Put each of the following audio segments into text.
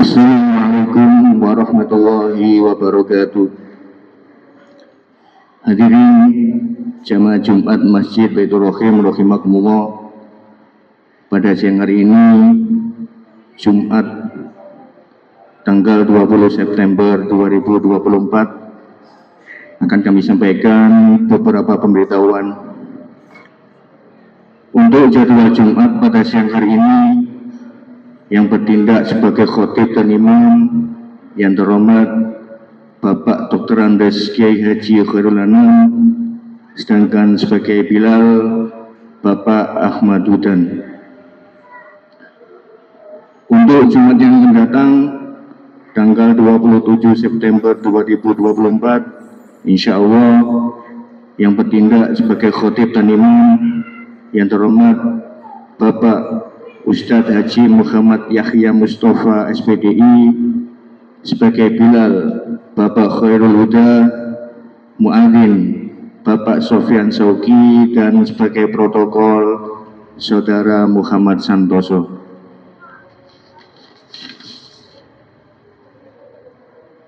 Assalamualaikum warahmatullahi wabarakatuh. Hadirin jamaah Jumat Masjid Baitur Rahim rahimakumullah. Pada siang hari ini, Jumat tanggal 20 September 2024, akan kami sampaikan beberapa pemberitahuan. Untuk jadwal Jumat pada siang hari ini, yang bertindak sebagai khotib dan imam yang terhormat Bapak Dr. Andes Kiai Haji Khairul Anam, sedangkan sebagai Bilal Bapak Ahmad Hudan. Untuk Jumat yang akan datang tanggal 27 September 2024, insya Allah yang bertindak sebagai khotib dan imam yang terhormat Bapak Ustadz Haji Muhammad Yahya Mustafa SPDI, sebagai Bilal Bapak Khairul Huda, Muadzin Bapak Sofyan Sauki, dan sebagai protokol Saudara Muhammad Santoso.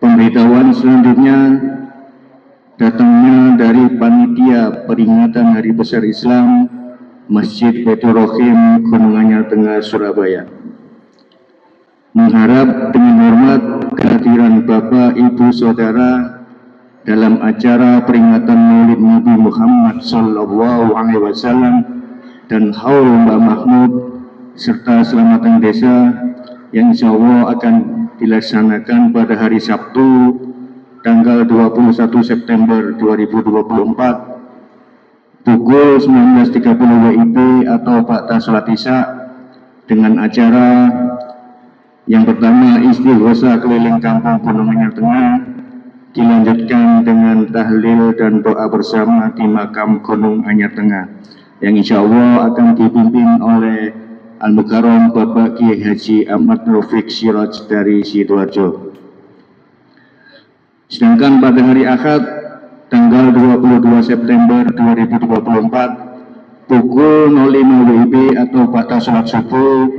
Pemberitahuan selanjutnya datangnya dari panitia peringatan Hari Besar Islam Masjid Baitur Rahim Gunung Anyar Tengah, Surabaya. Mengharap dengan hormat kehadiran Bapak, Ibu, Saudara dalam acara peringatan Maulid Nabi Muhammad SAW dan Haul Mbah Mahmud serta Selamatan Desa yang insya Allah akan dilaksanakan pada hari Sabtu tanggal 21 September 2024 pukul 19.30 WIB atau Ba'da Salat Isya, dengan acara yang pertama istighosa keliling kampung Gunung Anyar Tengah, dilanjutkan dengan tahlil dan doa bersama di makam Gunung Anyar Tengah yang insya Allah akan dipimpin oleh Al-Mukarram Bapak Kiai Haji Ahmad Rafiq Siraj dari Sidoarjo. Sedangkan pada hari Ahad tanggal 22 September 2024 pukul 05 WIB atau Ba'da Salat Subuh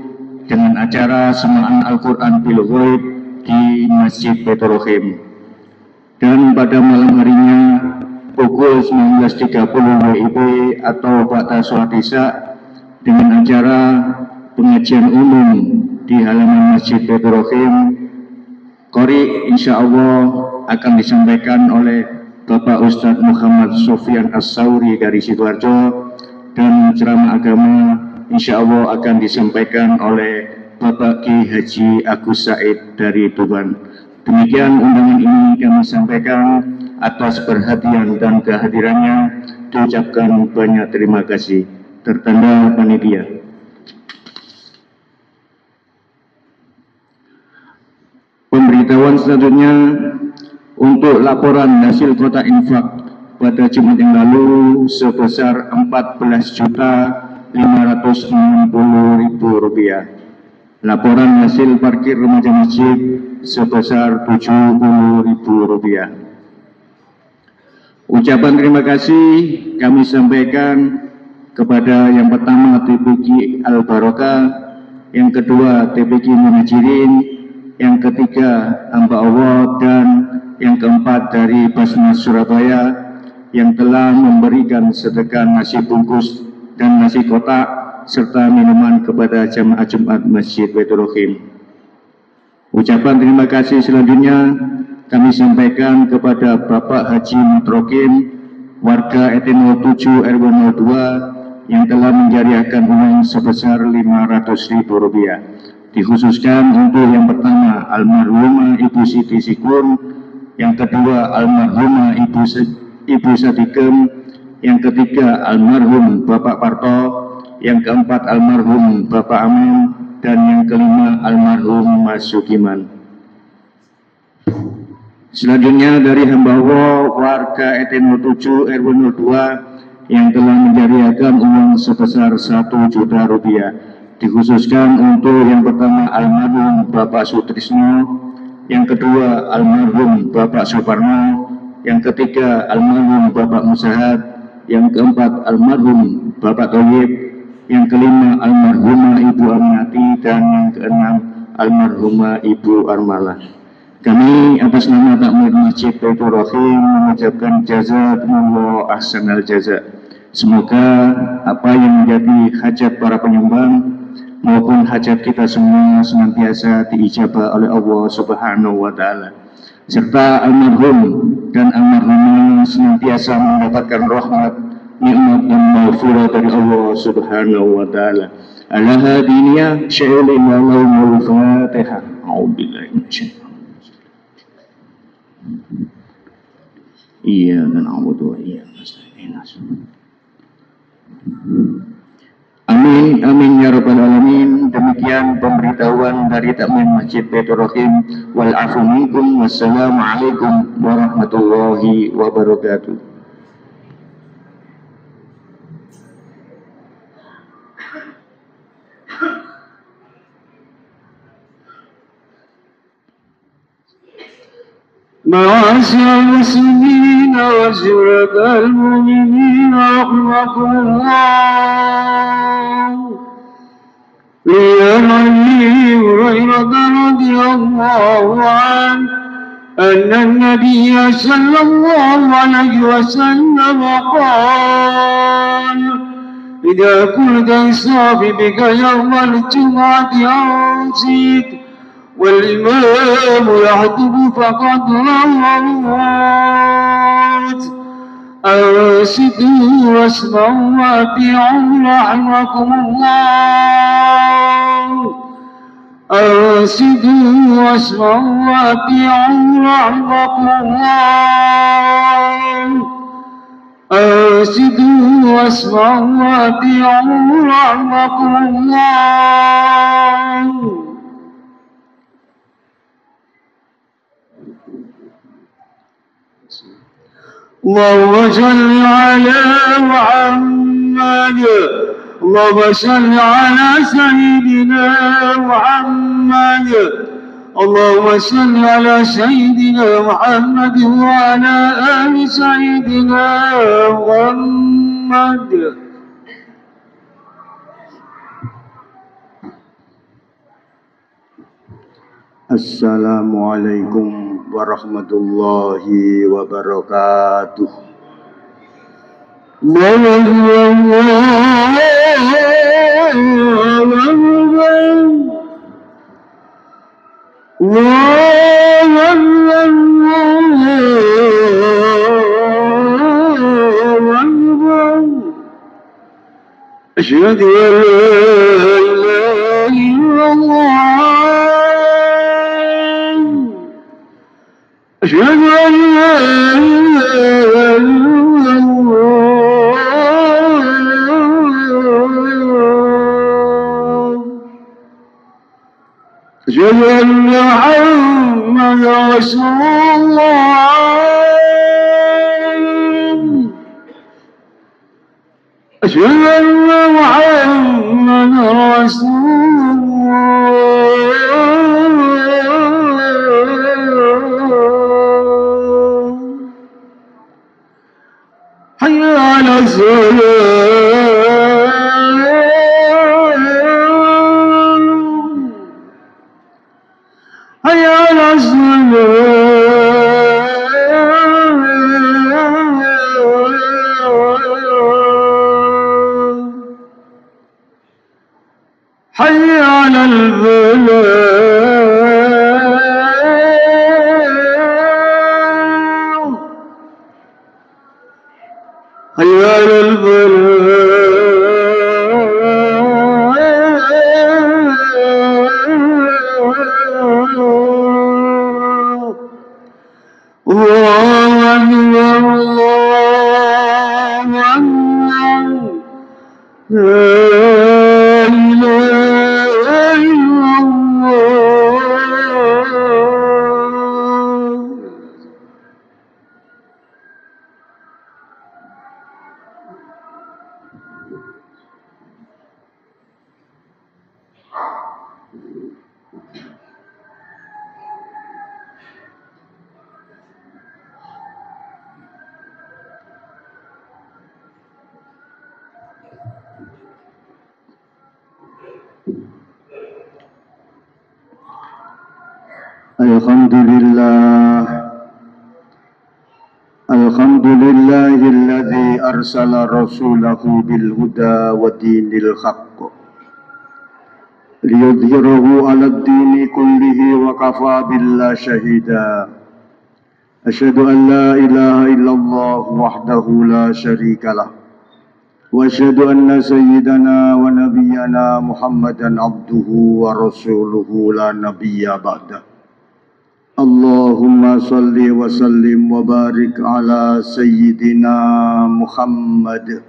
dengan acara semaan Al-Quran bil Ghaib di Masjid Baitur Rahim. Dan pada malam harinya pukul 19.30 WIB atau Ba'da Salat Isya dengan acara pengajian umum di halaman Masjid Baitur Rahim. Qori insya Allah akan disampaikan oleh Bapak Ustadz Muhammad Sofyan As-Sauri dari Sidoarjo, dan ceramah agama insya Allah akan disampaikan oleh Bapak Ki Haji Agus Said dari Tuban. Demikian undangan ini kami sampaikan. Atas perhatian dan kehadirannya diucapkan banyak terima kasih. Tertanda panitia. Pemberitahuan selanjutnya untuk laporan hasil kotak infak pada Jumat yang lalu sebesar Rp14.560.000. Laporan hasil parkir remaja masjid sebesar Rp70.000. Ucapan terima kasih kami sampaikan kepada yang pertama TPQ Al-Barokah, yang kedua TPQ Muhajirin, yang ketiga hamba Allah, dan yang keempat dari Basnas Surabaya yang telah memberikan sedekah nasi bungkus dan nasi kotak serta minuman kepada jamaah Jumat Masjid Baitur Rahim. Ucapan terima kasih selanjutnya kami sampaikan kepada Bapak Haji Mutrokin, warga RT 07 RW 02 yang telah menjariahkan uang sebesar Rp500.000, dikhususkan untuk yang pertama almarhumah Ibu Siti Sikun yang kedua almarhumah Ibu Sadikem, yang ketiga almarhum Bapak Parto, yang keempat almarhum Bapak Amin, dan yang kelima almarhum Mas Sukiman. Selanjutnya dari hamba Allah warga RT 07 RW 02 yang telah menjadikan uang sebesar 1 juta rupiah, dikhususkan untuk yang pertama almarhum Bapak Sutrisno, yang kedua almarhum Bapak Suparno, yang ketiga almarhum Bapak Musahad, yang keempat almarhum Bapak Toyib, yang kelima almarhumah Ibu Aminati, dan yang keenam almarhumah Ibu Armala. Kami atas nama Takmir Masjid Baitur Rahim mengucapkan jazakumullah ahsanal jaza. Semoga apa yang menjadi hajat para penyumbang maupun hajat kita semua senantiasa diijabah oleh Allah Subhanahu wa Ta'ala, serta almarhum dan almarhumah senantiasa mendapatkan rahmat, nikmat dan maghfirah dari Allah Subhanahu wa Ta'ala. Ala hadiniya syai'ul lahumul Fatihah. A'udzubillahi minasyaitonir. Iya dan na'budu wa iyyaka nasta'in. Amin amin ya rabbal alamin. Demikian pemberitahuan dari Takmir Masjid Baitur Rahim. Wal afu minkum. Wassalamualaikum warahmatullahi wabarakatuh. معاشر المسلمين وشركاء المؤمنين رحمكم الله. لعن أبي هريرة رضي الله عنه أن النبي صلى الله عليه وسلم قال: إذا كنت صاحبك يوم الجمعة أنصت والإمام يخطب فقد روت، أنصتوا واسمعوا وأطيعوا رحمكم الله. أنصتوا واسمعوا وأطيعوا رحمكم الله. أنصتوا واسمعوا وأطيعوا رحمكم الله. اللهم صل على محمد. اللهم صل على سيدنا محمد. اللهم صل على سيدنا محمد وعلى آل سيدنا محمد. Assalamualaikum warahmatullahi wabarakatuh. أشهد أن لا إله إلا الله. أشهد أن لا إله إلا الله. أشهد أن محمدا رسول الله. أشهد أن محمدا رسول الله. حي على الصلاة. حي على الصلاة. حي على الفلاح. حي على الفلاح. La ilaha illallah. Alhamdulillah, alhamdulillahilladzi arsala rasulahu bil huda wa dinil haqq liyudhhirahu 'alad dini kullihi wa kafa billahi syahida. Asyhadu an la ilaha illallah wahdahu la syarikalah wa asyhadu anna sayyidana wa nabiyyana Muhammadan abduhu wa rasuluhu la nabiyya ba'dah. Allahumma salli wa sallim wa barik ala sayyidina Muhammad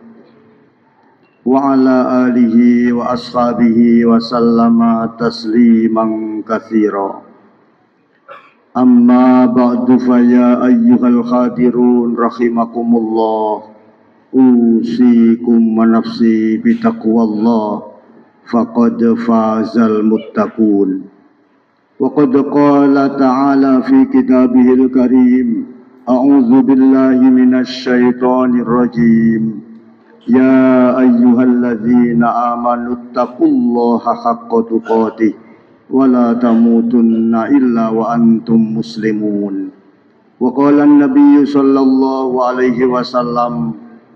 wa ala alihi wa ashabihi wa sallama tasliman katsira. Amma ba'du fa ya ayyuhal khadirun rahimakumullah, usikum wa nafsi bitaqwallah faqad fazal muttaqun. وقد قال تعالى في كتابه الكريم أعوذ بالله من الشيطان الرجيم يا أيها الذين آمنوا اتقوا الله حق تقاته ولا تموتن إلا وأنتم مسلمون. وقال النبي صلى الله عليه وسلم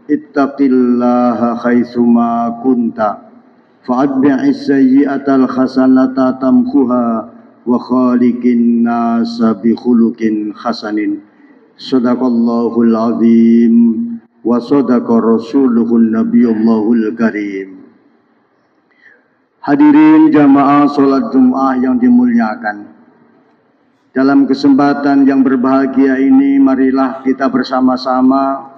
اتق الله حيثما كنت فأتبع السيئة الحسنة تمحها wa khaliqin nasa bi khuluqin hasanin. Sadaqallahul azim wa sadaqa rasuluhun nabiyullahul karim. Hadirin jamaah salat Jumat yang dimuliakan, dalam kesempatan yang berbahagia ini marilah kita bersama-sama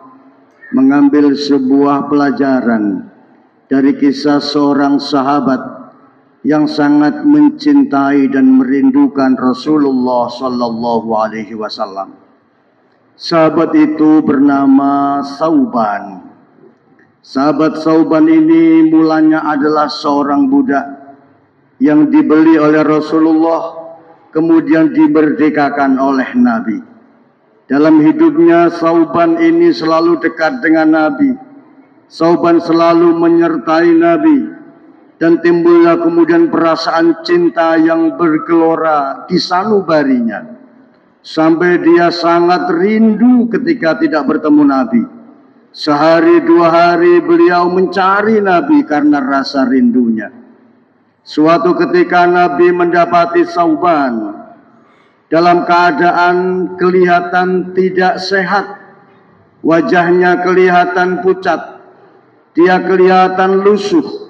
mengambil sebuah pelajaran dari kisah seorang sahabat yang sangat mencintai dan merindukan Rasulullah Sallallahu Alaihi Wasallam. Sahabat itu bernama Sauban. Sahabat Sauban ini mulanya adalah seorang budak yang dibeli oleh Rasulullah, kemudian dimerdekakan oleh Nabi. Dalam hidupnya Sauban ini selalu dekat dengan Nabi. Sauban selalu menyertai Nabi. Dan timbullah kemudian perasaan cinta yang bergelora di sanubarinya. Sampai dia sangat rindu ketika tidak bertemu Nabi. Sehari dua hari beliau mencari Nabi karena rasa rindunya. Suatu ketika Nabi mendapati Sauban dalam keadaan kelihatan tidak sehat. Wajahnya kelihatan pucat. Dia kelihatan lusuh.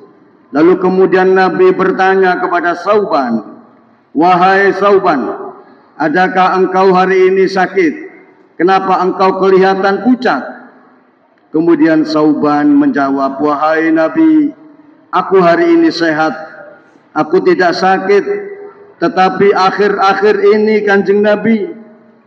Lalu kemudian Nabi bertanya kepada Sauban, "Wahai Sauban, adakah engkau hari ini sakit? Kenapa engkau kelihatan pucat?" Kemudian Sauban menjawab, "Wahai Nabi, aku hari ini sehat, aku tidak sakit. Tetapi akhir-akhir ini Kanjeng Nabi,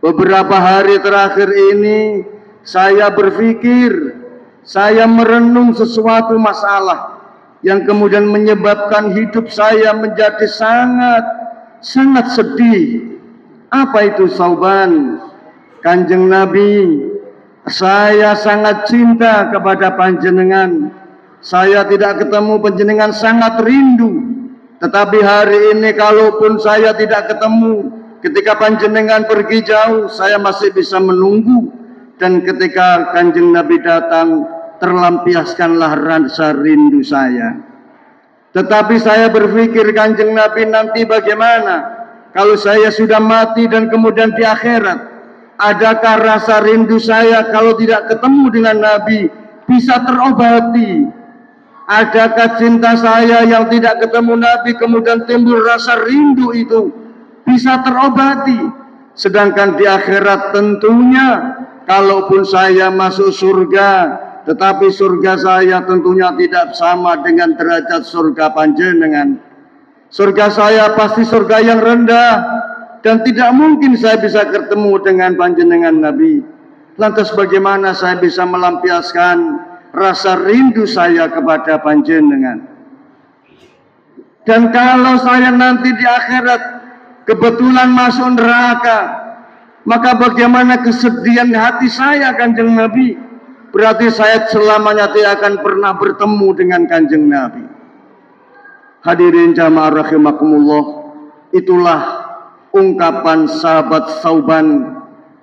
beberapa hari terakhir ini saya berpikir, saya merenung sesuatu masalah yang kemudian menyebabkan hidup saya menjadi sangat sedih." "Apa itu Sauban?" "Kanjeng Nabi, saya sangat cinta kepada panjenengan. Saya tidak ketemu panjenengan sangat rindu. Tetapi hari ini kalaupun saya tidak ketemu, ketika panjenengan pergi jauh, saya masih bisa menunggu. Dan ketika Kanjeng Nabi datang, terlampiaskanlah rasa rindu saya. Tetapi saya berpikir, Kanjeng Nabi, nanti bagaimana kalau saya sudah mati dan kemudian di akhirat? Adakah rasa rindu saya kalau tidak ketemu dengan Nabi bisa terobati? Adakah cinta saya yang tidak ketemu Nabi kemudian timbul rasa rindu itu bisa terobati? Sedangkan di akhirat tentunya kalaupun saya masuk surga, tetapi surga saya tentunya tidak sama dengan derajat surga panjenengan. Surga saya pasti surga yang rendah, dan tidak mungkin saya bisa bertemu dengan panjenengan Nabi. Lantas bagaimana saya bisa melampiaskan rasa rindu saya kepada panjenengan? Dan kalau saya nanti di akhirat kebetulan masuk neraka, maka bagaimana kesedihan hati saya Kanjeng Nabi? Berarti saya selamanya tidak akan pernah bertemu dengan Kanjeng Nabi. Hadirin jamaah rahimakumullah, itulah ungkapan sahabat Sauban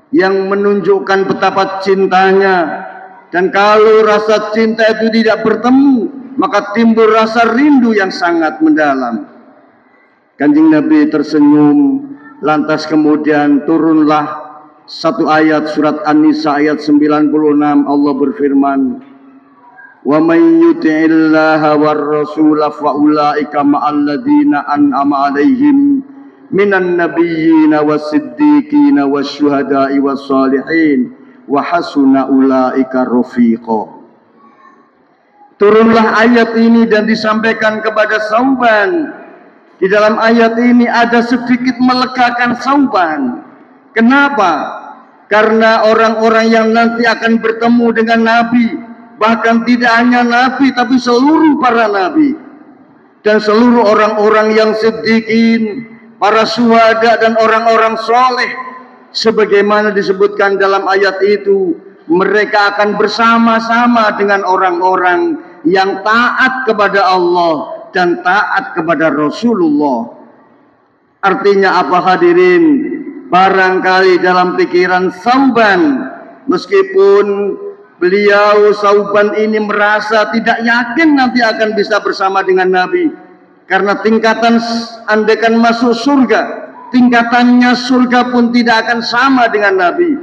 yang menunjukkan betapa cintanya. Dan kalau rasa cinta itu tidak bertemu, maka timbul rasa rindu yang sangat mendalam. Kanjeng Nabi tersenyum, lantas kemudian turunlah satu ayat surat An-Nisa ayat 96. Allah berfirman, "Wa may yuti'illaha war rasula fa ulaika ma'al ladzina an'ama 'alaihim minan nabiyyina was-siddiqina wasyuhada'i was-shalihin wa hasuna ulaika rafiqa." Turunlah ayat ini dan disampaikan kepada Sauban. Di dalam ayat ini ada sedikit melegakan Sauban. Kenapa? Karena orang-orang yang nanti akan bertemu dengan Nabi, bahkan tidak hanya Nabi tapi seluruh para Nabi dan seluruh orang-orang yang siddiqin, para syuhada dan orang-orang soleh, sebagaimana disebutkan dalam ayat itu, mereka akan bersama-sama dengan orang-orang yang taat kepada Allah dan taat kepada Rasulullah. Artinya apa hadirin? Barangkali dalam pikiran Sauban, meskipun beliau Sauban ini merasa tidak yakin nanti akan bisa bersama dengan Nabi, karena tingkatan andaikan masuk surga, tingkatannya surga pun tidak akan sama dengan Nabi.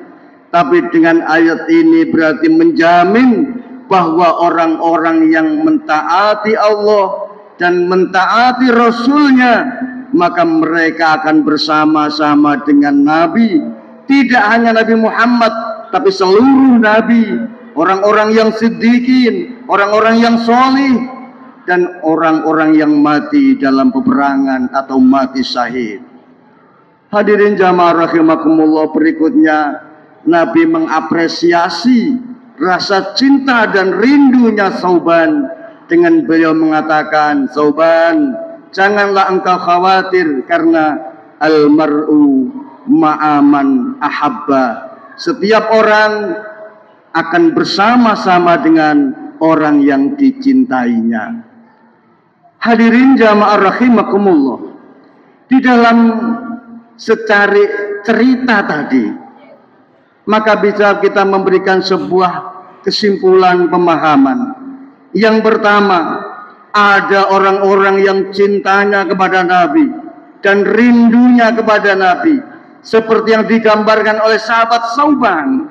Tapi dengan ayat ini berarti menjamin bahwa orang-orang yang mentaati Allah dan mentaati Rasulnya, maka mereka akan bersama-sama dengan Nabi. Tidak hanya Nabi Muhammad, tapi seluruh Nabi, orang-orang yang siddiqin, orang-orang yang solih, dan orang-orang yang mati dalam peperangan atau mati syahid. Hadirin jamaah rahimakumullah, berikutnya Nabi mengapresiasi rasa cinta dan rindunya Sauban dengan beliau mengatakan, "Sauban, janganlah engkau khawatir karena almar'u ma'aman ahabba." Setiap orang akan bersama-sama dengan orang yang dicintainya. Hadirin jamaah rahimakumullah, di dalam secari cerita tadi, maka bisa kita memberikan sebuah kesimpulan pemahaman. Yang pertama, ada orang-orang yang cintanya kepada Nabi dan rindunya kepada Nabi, seperti yang digambarkan oleh sahabat Sauban.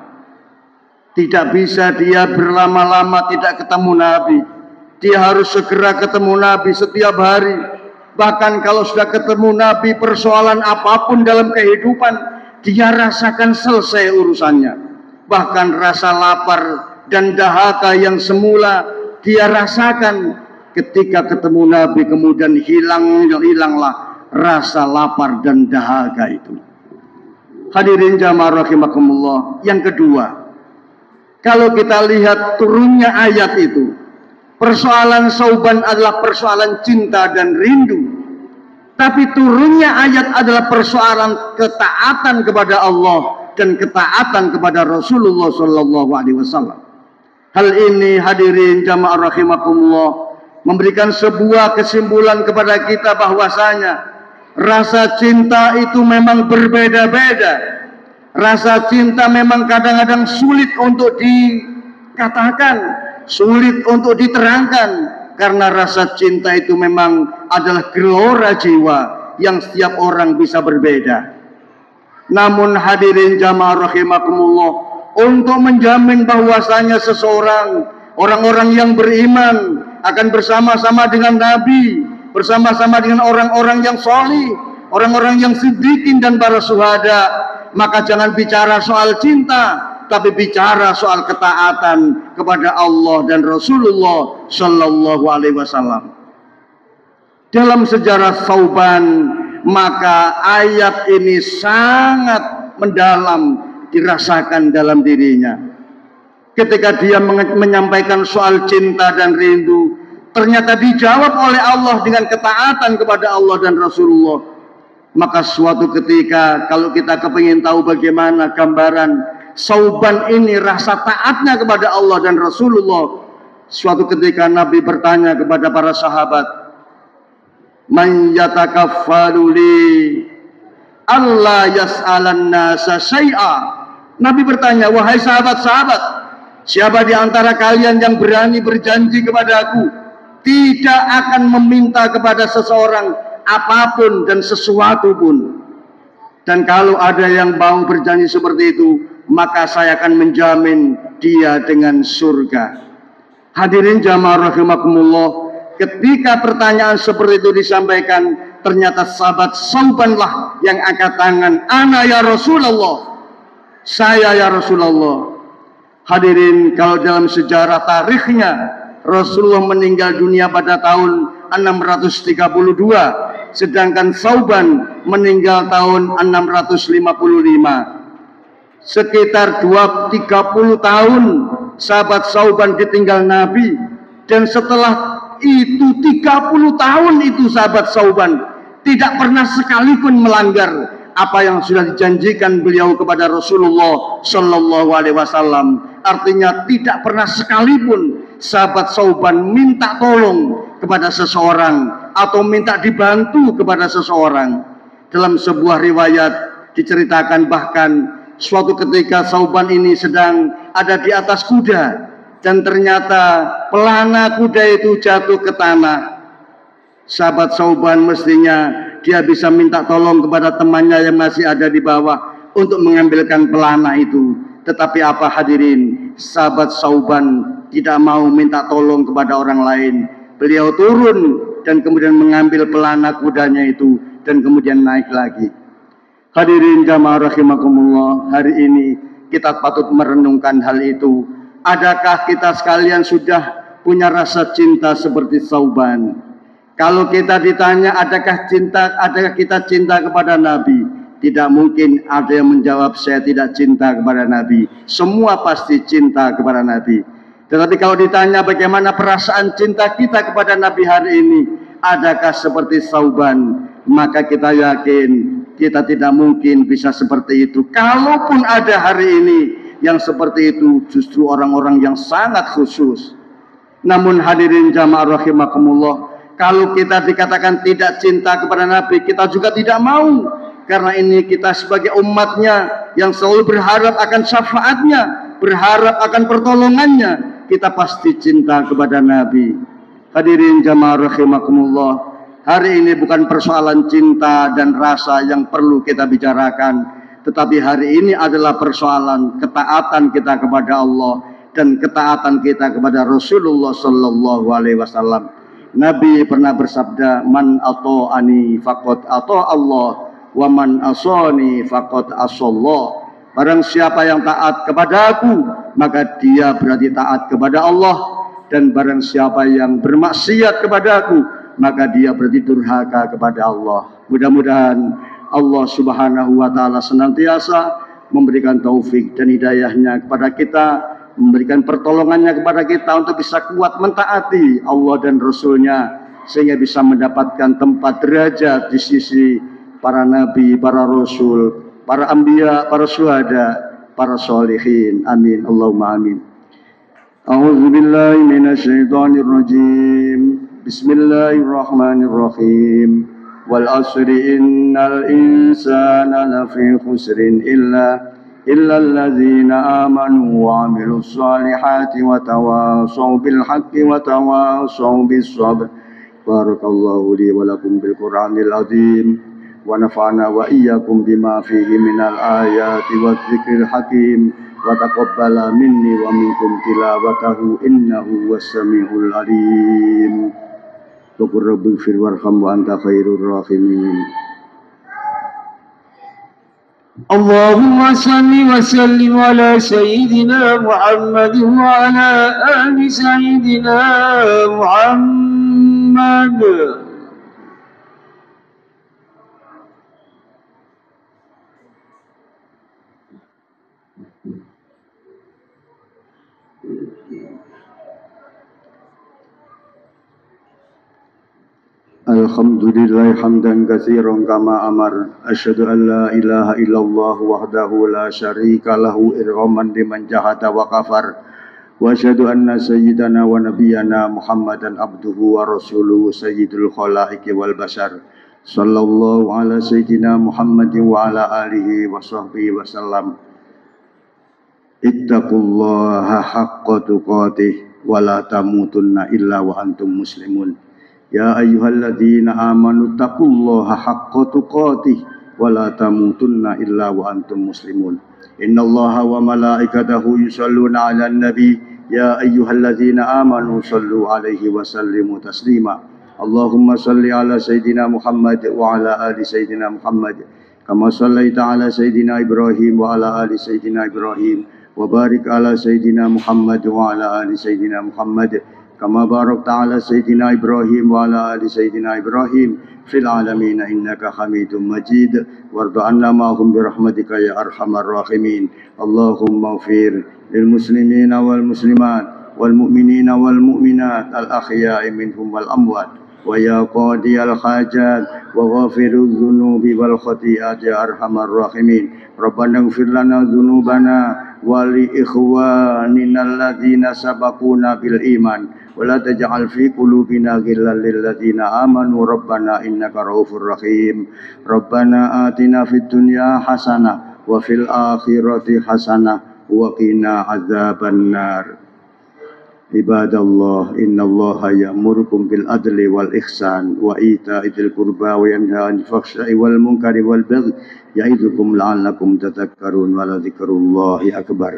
Tidak bisa dia berlama-lama tidak ketemu Nabi. Dia harus segera ketemu Nabi setiap hari. Bahkan kalau sudah ketemu Nabi, persoalan apapun dalam kehidupan, dia rasakan selesai urusannya. Bahkan rasa lapar dan dahaga yang semula dia rasakan, ketika ketemu Nabi kemudian hilanglah rasa lapar dan dahaga itu. Hadirin jamaah rahimakumullah. Yang kedua, kalau kita lihat turunnya ayat itu, persoalan Sauban adalah persoalan cinta dan rindu. Tapi turunnya ayat adalah persoalan ketaatan kepada Allah dan ketaatan kepada Rasulullah SAW. Hal ini hadirin jamaah rahimakumullah memberikan sebuah kesimpulan kepada kita bahwasanya rasa cinta itu memang berbeda-beda. Rasa cinta memang kadang-kadang sulit untuk dikatakan, sulit untuk diterangkan, karena rasa cinta itu memang adalah gelora jiwa yang setiap orang bisa berbeda. Namun hadirin jamaah rahimakumullah, untuk menjamin bahwasanya seseorang, orang-orang yang beriman akan bersama-sama dengan Nabi, bersama-sama dengan orang-orang yang solih, orang-orang yang siddiqin dan para syuhada, maka jangan bicara soal cinta, tapi bicara soal ketaatan kepada Allah dan Rasulullah Shallallahu Alaihi Wasallam. Dalam sejarah Thauban, maka ayat ini sangat mendalam dirasakan dalam dirinya. Ketika dia menyampaikan soal cinta dan rindu, ternyata dijawab oleh Allah dengan ketaatan kepada Allah dan Rasulullah. Maka suatu ketika kalau kita kepingin tahu bagaimana gambaran Thauban ini, rasa taatnya kepada Allah dan Rasulullah, suatu ketika Nabi bertanya kepada para sahabat, "Man yatakaffalu li alla yas'alan nasa syai'a." Nabi bertanya, "Wahai sahabat-sahabat, siapa di antara kalian yang berani berjanji kepadaku tidak akan meminta kepada seseorang apapun dan sesuatu pun? Dan kalau ada yang mau berjanji seperti itu, maka saya akan menjamin dia dengan surga." Hadirin jamaah rahimakumullah, ketika pertanyaan seperti itu disampaikan, ternyata sahabat Thaubanlah yang angkat tangan, "Ana ya Rasulullah," saya ya Rasulullah. Hadirin, kalau dalam sejarah tarikhnya, Rasulullah meninggal dunia pada tahun 632, sedangkan Thauban meninggal tahun 655. Sekitar 30 tahun sahabat Thauban ditinggal Nabi, dan setelah itu 30 tahun itu sahabat Thauban tidak pernah sekalipun melanggar apa yang sudah dijanjikan beliau kepada Rasulullah Shallallahu Alaihi Wasallam. Artinya tidak pernah sekalipun sahabat Thauban minta tolong kepada seseorang atau minta dibantu kepada seseorang. Dalam sebuah riwayat diceritakan bahkan suatu ketika Thauban ini sedang ada di atas kuda, dan ternyata pelana kuda itu jatuh ke tanah. Sahabat Thauban mestinya dia bisa minta tolong kepada temannya yang masih ada di bawah untuk mengambilkan pelana itu. Tetapi apa hadirin, sahabat Thauban tidak mau minta tolong kepada orang lain. Beliau turun dan kemudian mengambil pelana kudanya itu dan kemudian naik lagi. Hadirin jamaah rahimakumullah, hari ini kita patut merenungkan hal itu. Adakah kita sekalian sudah punya rasa cinta seperti Thauban? Kalau kita ditanya adakah kita cinta kepada Nabi? Tidak mungkin ada yang menjawab saya tidak cinta kepada Nabi. Semua pasti cinta kepada Nabi. Tetapi kalau ditanya bagaimana perasaan cinta kita kepada Nabi hari ini, adakah seperti Thauban? Maka kita yakin kita tidak mungkin bisa seperti itu. Kalaupun ada hari ini yang seperti itu, justru orang-orang yang sangat khusus. Namun hadirin jamaah rahimakumullah, kalau kita dikatakan tidak cinta kepada Nabi, kita juga tidak mau. Karena ini kita sebagai umatnya yang selalu berharap akan syafaatnya, berharap akan pertolongannya, kita pasti cinta kepada Nabi. Hadirin jamaah rahimakumullah, hari ini bukan persoalan cinta dan rasa yang perlu kita bicarakan, tetapi hari ini adalah persoalan ketaatan kita kepada Allah dan ketaatan kita kepada Rasulullah Sallallahu Alaihi Wasallam. Nabi pernah bersabda, "Man ata'ani faqad ata Allah, wa man asani faqad asallah." Barang siapa yang taat kepada aku, maka dia berarti taat kepada Allah, dan barang siapa yang bermaksiat kepada aku, maka dia berarti durhaka kepada Allah. Mudah-mudahan Allah Subhanahu wa taala senantiasa memberikan taufik dan hidayahnya kepada kita, memberikan pertolongannya kepada kita untuk bisa kuat mentaati Allah dan Rasulnya, sehingga bisa mendapatkan tempat derajat di sisi para nabi, para rasul, para anbiya, para syuhada, para sholihin. Amin. Allahumma amin. A'udzu billahi minasyaitonir rajim. Bismillahirrahmanirrahim. Wal asri innal insana lafi khusrin illa alladzina amanu wa amilus solihati wa tawasaw bil haqqi wa tawasaw bis sabr. Barakallahu li wa lakum bil Qur'anil azim wa nafa'ana wa iyyakum bima fihi minal ayati wa dzikril hakim wa taqabbala minni wa minkum tilawatahu innahu was-sami'ul alim. Qur rabbi fir warham wa anta khairur rahimin. اللهم صل وسلم على سيدنا محمد وعلى آل سيدنا محمد. Alhamdulillah hamdan katsiran kama amar. Asyhadu an la ilaha illallah wahdahu la syarika lahu irghaman liman jahada wa kafar. Wa asyhadu anna sayyidana wa nabiyyana Muhammadan abduhu wa rasuluhu sayyidul khalaiqi wal bashar. Sallallahu ala sayyidina Muhammadin wa ala alihi wa sahbihi wa sallam. Ittaqullaha haqqa tuqatih wa la tamutunna illa wa antum muslimun. Ya ayyuhalladzina amanu taqullaha haqqa tuqatih wa la tamutunna illa wa antum muslimun. Innallaha wa malaikatahu yusholluna 'alan nabi ya ayyuhalladzina amanu shallu 'alaihi wa sallimu taslima. Allahumma shalli 'ala sayidina Muhammad wa 'ala ali sayidina Muhammad kama shallaita 'ala sayidina Ibrahim wa 'ala ali sayidina Ibrahim wa barik 'ala sayidina Muhammad wa 'ala ali sayidina Muhammad kama barakta ala sayyidina Ibrahim wa ala ali sayyidina Ibrahim fil alamin innaka Hamidum Majid warda anna ma'hum bi rahmatika ya arhamar rahimin. Allahumma ighfir lil muslimina wal muslimat wal mu'minina wal mu'minat al ahya'i minhum wal amwat wa ya qadiyal hajat wa ghafirudz dzunubi wal khati'at ya arhamar rahimin. Rabbana ighfir lana dzunubana wa li ikhwanina alladzina sabaquna bil iman ولا تجعل في قلوبنا غلا للذين آمنوا ربنا إنك رؤوف رحيم. ربنا آتنا في الدنيا حسنة وفي الآخرة حسنة وقنا عذاب النار. عباد الله إن الله يأمركم بالعدل والإحسان وإيتاء ذي القربى وينهى عن الفحشاء والمنكر والبغي يعظكم لعلكم تذكرون ولذكر الله أكبر.